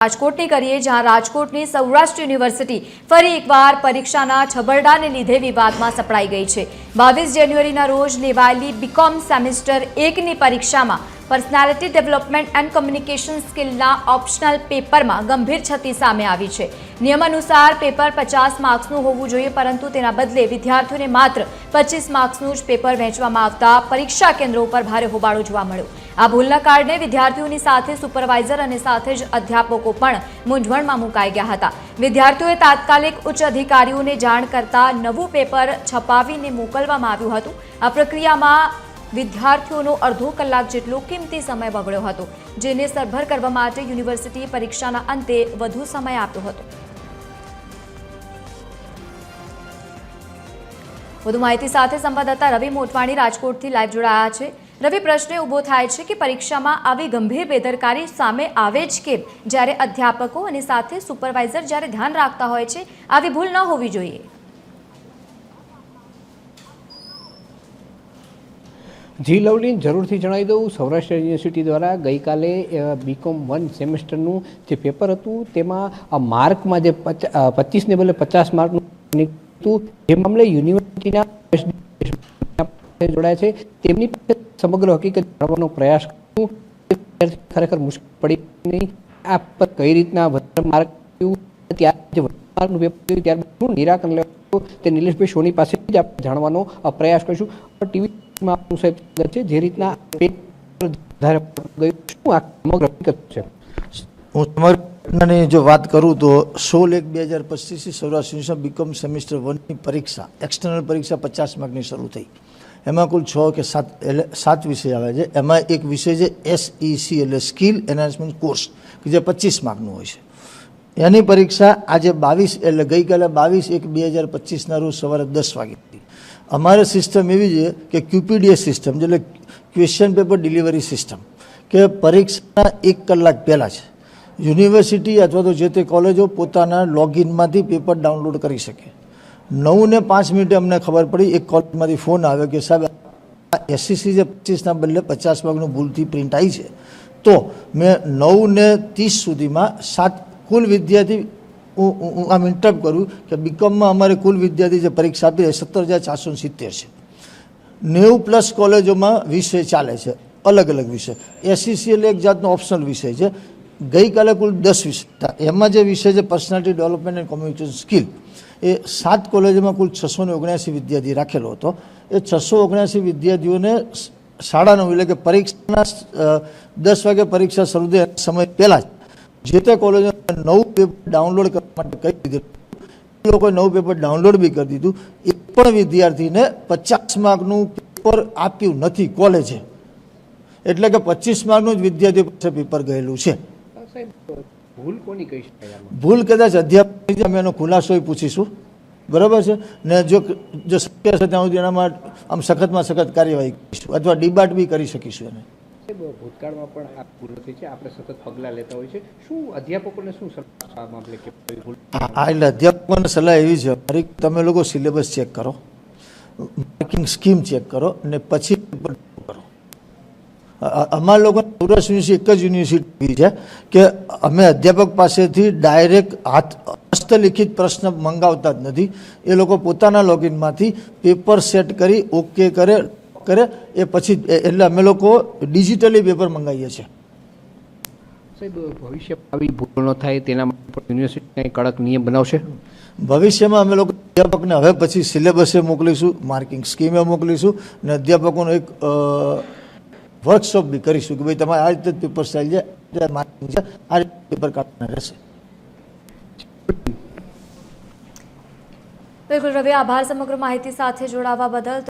રાજકોટની કરીએ, જ્યાં રાજકોટની સૌરાષ્ટ્ર યુનિવર્સિટી ફરી એકવાર પરીક્ષાના છબરડાને લીધે વિવાદમાં સપડાઈ ગઈ છે। 22 જાન્યુઆરીના રોજ લેવાયેલી બીકોમ સેમેસ્ટર 1ની પરીક્ષામાં પર્સનાલિટી ડેવલપમેન્ટ એન્ડ કમ્યુનિકેશન સ્કિલના ઓપ્શનલ પેપરમાં ગંભીર ક્ષતિ સામે આવી છે। નિયમ અનુસાર પેપર 50 માર્ક્સનું હોવું જોઈએ, પરંતુ તેના બદલે વિદ્યાર્થીઓને માત્ર 25 માર્ક્સનું જ પેપર વહેંચવામાં આવતા પરીક્ષા કેન્દ્રો ઉપર ભારે હોબાળો જોવા મળ્યો। આ ભૂલના કારણે વિદ્યાર્થીઓની સાથે સુપરવાઇઝર અને સાથે જ અધ્યાપકો પણ મૂંઝવણમાં મુકાઈ ગયા હતા। વિદ્યાર્થીઓએ તાત્કાલિક ઉચ્ચ અધિકારીઓને જાણ કરતા નવું પેપર છપાવીને મોકલવામાં આવ્યું હતું। આ પ્રક્રિયામાં વિદ્યાર્થીઓનો અડધો કલાક જેટલો કિંમતી સમય બગડ્યો હતો, જેને સરભર કરવા માટે યુનિવર્સિટીએ પરીક્ષાના અંતે વધુ સમય આપ્યો હતો। વધુ માહિતી સાથે સંવાદદાતા રવિ મોટવાણી રાજકોટથી લાઈવ જોડાયા છે। રવિ, પ્રશ્ન ઊભો થાય છે કે પરીક્ષામાં આવી ગંભીર બેદરકારી સામે આવે જ કેમ, જ્યારે અધ્યાપકો અને સાથે સુપરવાઇઝર જ્યારે ધ્યાન રાખતા હોય છે? આવી ભૂલ ન હોવી જોઈએ। જી લવલી, જરૂરથી જણાવી દઉં, સૌરાષ્ટ્ર યુનિવર્સિટી દ્વારા ગઈકાલે બીકોમ 1 સેમેસ્ટરનું જે પેપર હતું તેમાં માર્કમાં જે 25ને બદલે 50 માર્કનું હતું, જે મામલે યુનિવર્સિટીના જોડાયા છે તેમની સમગ્ર હકીકત જાણવાનો પ્રયાસ કર્યો। ખરેખર મુશ્કેલ પડી નહીં, આ પર કઈ રીતના વધારે માર્ક ત્યારે જે માર્કનું પેપર થયું ત્યારબાદ નિરાકરણ લેવાનું તે નિલેશભાઈ સોની પાસેથી જ આપણે જાણવાનો પ્રયાસ કરીશું। ટીવીમાં આપનું સાહેબ છે, જે રીતના પેપર વધારે ગયું, શું આ સમગ્ર હકીકત છે? હું સમગ્ર ઘટનાની જો વાત કરું તો 16/1/2025 સૌરાષ્ટ્ર બીકોમ સેમેસ્ટર 1ની પરીક્ષા, એક્સટર્નલ પરીક્ષા 50 માર્કની શરૂ થઈ। એમાં કુલ 6 કે 7 વિષય આવે છે। એમાં એક વિષય છે SEC એટલે સ્કિલ એન્હાન્સમેન્ટ કોર્સ, કે જે 25 માર્કનું હોય છે। એની પરીક્ષા આજે 22 એટલે ગઈકાલે 22/1/2025ના રોજ સવારે 10 વાગે હતી। અમારે સિસ્ટમ એવી છે કે QPDS સિસ્ટમ એટલે ક્વેશ્ચન પેપર ડિલિવરી સિસ્ટમ, કે પરીક્ષાના 1 કલાક પહેલાં જ યુનિવર્સિટી અથવા તો જે તે કોલેજો પોતાના લોગિનમાંથી પેપર ડાઉનલોડ કરી શકે। 9:05 અમને ખબર પડી, એક કોલેજમાંથી ફોન આવ્યો કે સાહેબ SEC જે 25ના બદલે 50 માર્કનું ભૂલથી પ્રિન્ટ આવી છે। તો મેં 9:30 સુધીમાં 7 કુલ વિદ્યાર્થી, હું આમ ઇન્ટરપ્ટ કરું કે બીકોમમાં અમારે કુલ વિદ્યાર્થી જે પરીક્ષા આપી 17,470 છે। 90+ કોલેજોમાં વિષય ચાલે છે, અલગ અલગ વિષય। SEC એટલે એક જાતનો ઓપ્શનલ વિષય છે। ગઈકાલે કુલ 10 વિષય હતા। એમાં જે વિષય છે personality development and communication skill, એ 7 કોલેજોમાં કુલ 679 વિદ્યાર્થી રાખેલો હતો। એ 679 વિદ્યાર્થીઓને 9:30 એટલે કે પરીક્ષાના 10 વાગે પરીક્ષા શરૂ થાય સમય પહેલાં જ જે તે કોલેજો નવું પેપર ડાઉનલોડ કરવા માટે કહી દીધું। એ લોકોએ નવું પેપર ડાઉનલોડ બી કરી દીધું। એક પણ વિદ્યાર્થીને 50 માર્કનું પેપર આપ્યું નથી કોલેજે, એટલે કે 25 માર્કનું જ વિદ્યાર્થી પાસે પેપર ગયેલું છે। ભૂલ કોની કહી શકાય? ભૂલ કદાચ અધ્યાપક, અમે એનો ખુલાસો પૂછીશું, બરાબર છે ને? જો શક્ય છે ત્યાં સુધી એનામાં આમ સખતમાં સખત કાર્યવાહી કરીશું અથવા ડિબેટ બી કરી શકીશું એને। ભૂતકાળમાં પણ આ ભૂલો થઈ છે, આપણે સતત પગલાં લેતા હોય છે, શું અધ્યાપકોને શું સલાહ મામલે કે ભૂલ? હા, એટલે અધ્યાપકોને સલાહ એવી છે મારી, તમે લોકો સિલેબસ ચેક કરો, માર્કિંગ સ્કીમ ચેક કરો અને પછી કરો। અમારા લોકો સૌરાષ્ટ્ર યુનિવર્સિટી એક જ યુનિવર્સિટી છે કે અમે અધ્યાપક પાસેથી ડાયરેક્ટ હસ્તલિખિત પ્રશ્ન મંગાવતા જ નથી। એ લોકો પોતાના લોગિનમાંથી પેપર સેટ કરી ઓકે કરે એ પછી, એટલે અમે લોકો ડિજિટલી પેપર મંગાવીએ છીએ। સાહેબ, ભવિષ્યમાં આવી ભૂલ ન થાય તેના માટે યુનિવર્સિટી કંઈ કડક નિયમ બનાવશે? ભવિષ્યમાં અમે લોકો અધ્યાપકને હવે પછી સિલેબસે મોકલીશું, માર્કિંગ સ્કીમે મોકલીશું અને અધ્યાપકોનો એક વર્કશોપ બી કરીશું કે ભાઈ તમારે આ રીતે પેપર સ્ટાઇલ છે, માર્કિંગ છે, આ રીતે પેપર કાઢવાના રહેશે। બિલકુલ રવિ, આભાર સમગ્ર માહિતી સાથે જોડાવા બદલ।